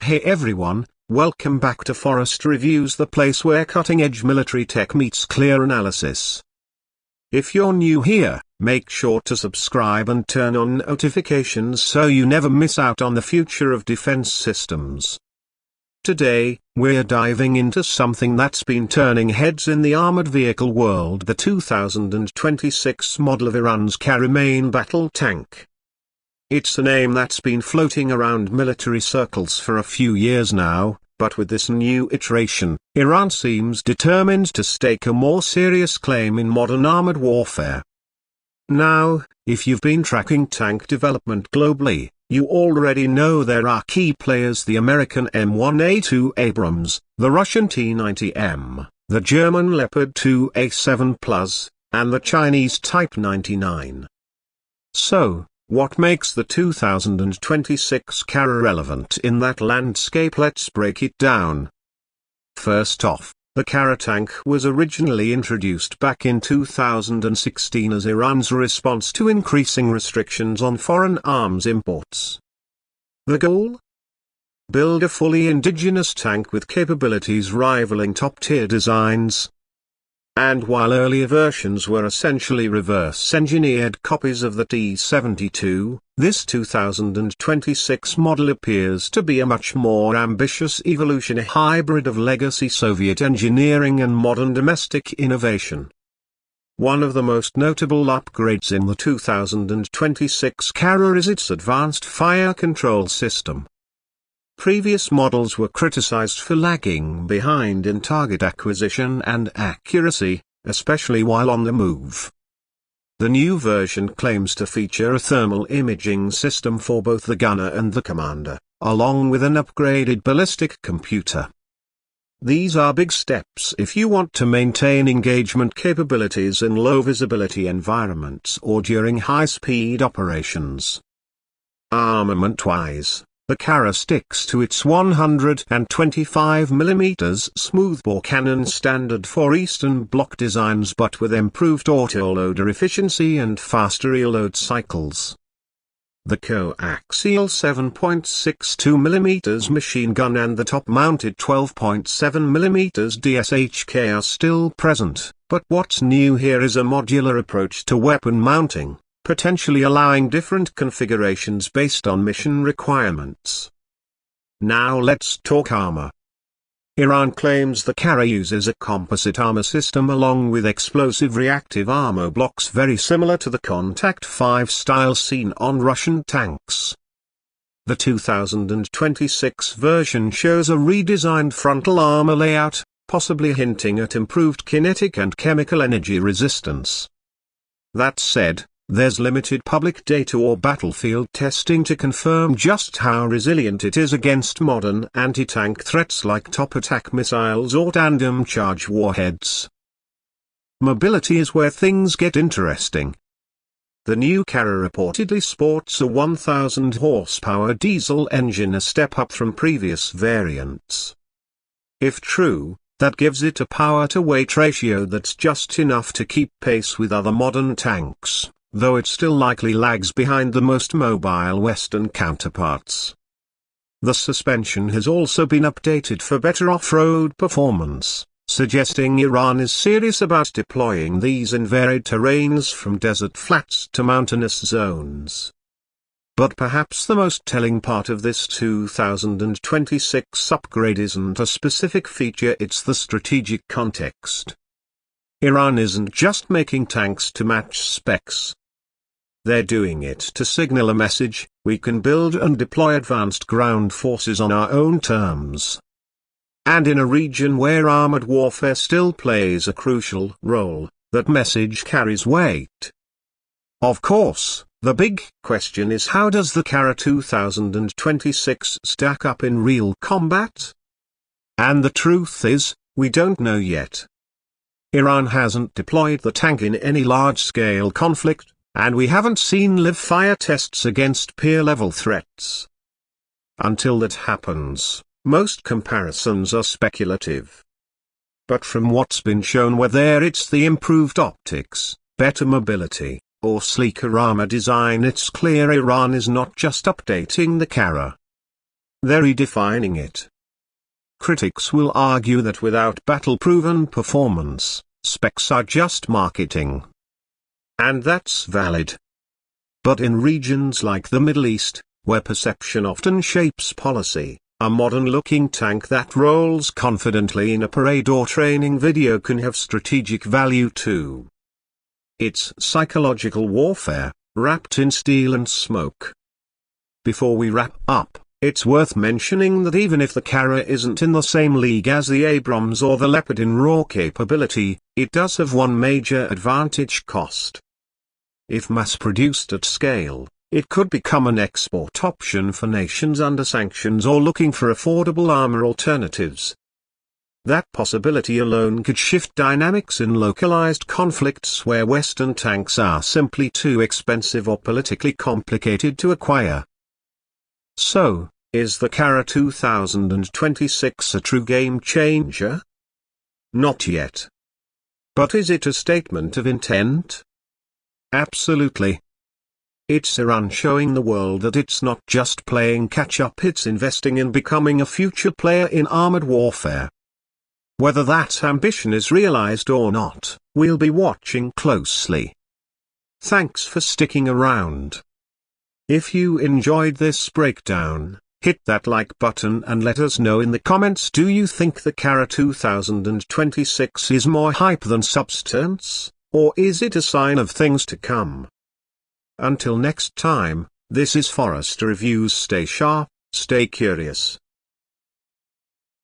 Hey everyone, welcome back to Forest Reviews, the place where cutting-edge military tech meets clear analysis. If you're new here, make sure to subscribe and turn on notifications so you never miss out on the future of defense systems. Today, we're diving into something that's been turning heads in the armored vehicle world: the 2026 model of Iran's Karrar main battle tank. It's a name that's been floating around military circles for a few years now, but with this new iteration, Iran seems determined to stake a more serious claim in modern armored warfare. Now, if you've been tracking tank development globally, you already know there are key players: the American M1A2 Abrams, the Russian T-90M, the German Leopard 2A7+, and the Chinese Type 99. So, what makes the 2026 Karrar relevant in that landscape? Let's break it down. First off, the Karrar tank was originally introduced back in 2016 as Iran's response to increasing restrictions on foreign arms imports. The goal? Build a fully indigenous tank with capabilities rivaling top-tier designs. And while earlier versions were essentially reverse-engineered copies of the T-72, this 2026 model appears to be a much more ambitious evolution, a hybrid of legacy Soviet engineering and modern domestic innovation. One of the most notable upgrades in the 2026 Karrar is its advanced fire control system. Previous models were criticized for lagging behind in target acquisition and accuracy, especially while on the move. The new version claims to feature a thermal imaging system for both the gunner and the commander, along with an upgraded ballistic computer. These are big steps if you want to maintain engagement capabilities in low-visibility environments or during high-speed operations. Armament-wise, the Karrar sticks to its 125mm smoothbore cannon standard for Eastern Bloc designs, but with improved autoloader efficiency and faster reload cycles. The coaxial 7.62mm machine gun and the top-mounted 12.7mm DSHK are still present, but what's new here is a modular approach to weapon mounting, potentially allowing different configurations based on mission requirements. Now let's talk armor. Iran claims the Karrar uses a composite armor system along with explosive reactive armor blocks very similar to the Contact 5 style seen on Russian tanks. The 2026 version shows a redesigned frontal armor layout, possibly hinting at improved kinetic and chemical energy resistance. That said, there's limited public data or battlefield testing to confirm just how resilient it is against modern anti-tank threats like top attack missiles or tandem charge warheads. Mobility is where things get interesting. The new Karrar reportedly sports a 1,000 horsepower diesel engine, a step up from previous variants. If true, that gives it a power-to-weight ratio that's just enough to keep pace with other modern tanks, though it still likely lags behind the most mobile Western counterparts. The suspension has also been updated for better off-road performance, suggesting Iran is serious about deploying these in varied terrains from desert flats to mountainous zones. But perhaps the most telling part of this 2026 upgrade isn't a specific feature, it's the strategic context. Iran isn't just making tanks to match specs. They're doing it to signal a message: we can build and deploy advanced ground forces on our own terms. And in a region where armored warfare still plays a crucial role, that message carries weight. Of course, the big question is, how does the Karrar 2026 stack up in real combat? And the truth is, we don't know yet. Iran hasn't deployed the tank in any large-scale conflict, and we haven't seen live fire tests against peer-level threats. Until that happens, most comparisons are speculative. But from what's been shown, whether it's the improved optics, better mobility, or sleeker armor design, it's clear Iran is not just updating the Karrar. they're redefining it. Critics will argue that without battle-proven performance, specs are just marketing. And that's valid. But in regions like the Middle East, where perception often shapes policy, a modern-looking tank that rolls confidently in a parade or training video can have strategic value too. It's psychological warfare, wrapped in steel and smoke. Before we wrap up, it's worth mentioning that even if the Karrar isn't in the same league as the Abrams or the Leopard in raw capability, it does have one major advantage: cost. If mass-produced at scale, it could become an export option for nations under sanctions or looking for affordable armor alternatives. That possibility alone could shift dynamics in localized conflicts where Western tanks are simply too expensive or politically complicated to acquire. So, is the Karrar 2026 a true game changer? Not yet. But is it a statement of intent? Absolutely. It's Iran showing the world that it's not just playing catch-up, it's investing in becoming a future player in armored warfare. Whether that ambition is realized or not, we'll be watching closely. Thanks for sticking around. If you enjoyed this breakdown, hit that like button and let us know in the comments, do you think the Karrar 2026 is more hype than substance, or is it a sign of things to come? Until next time, this is Forrester Reviews. Stay sharp, stay curious.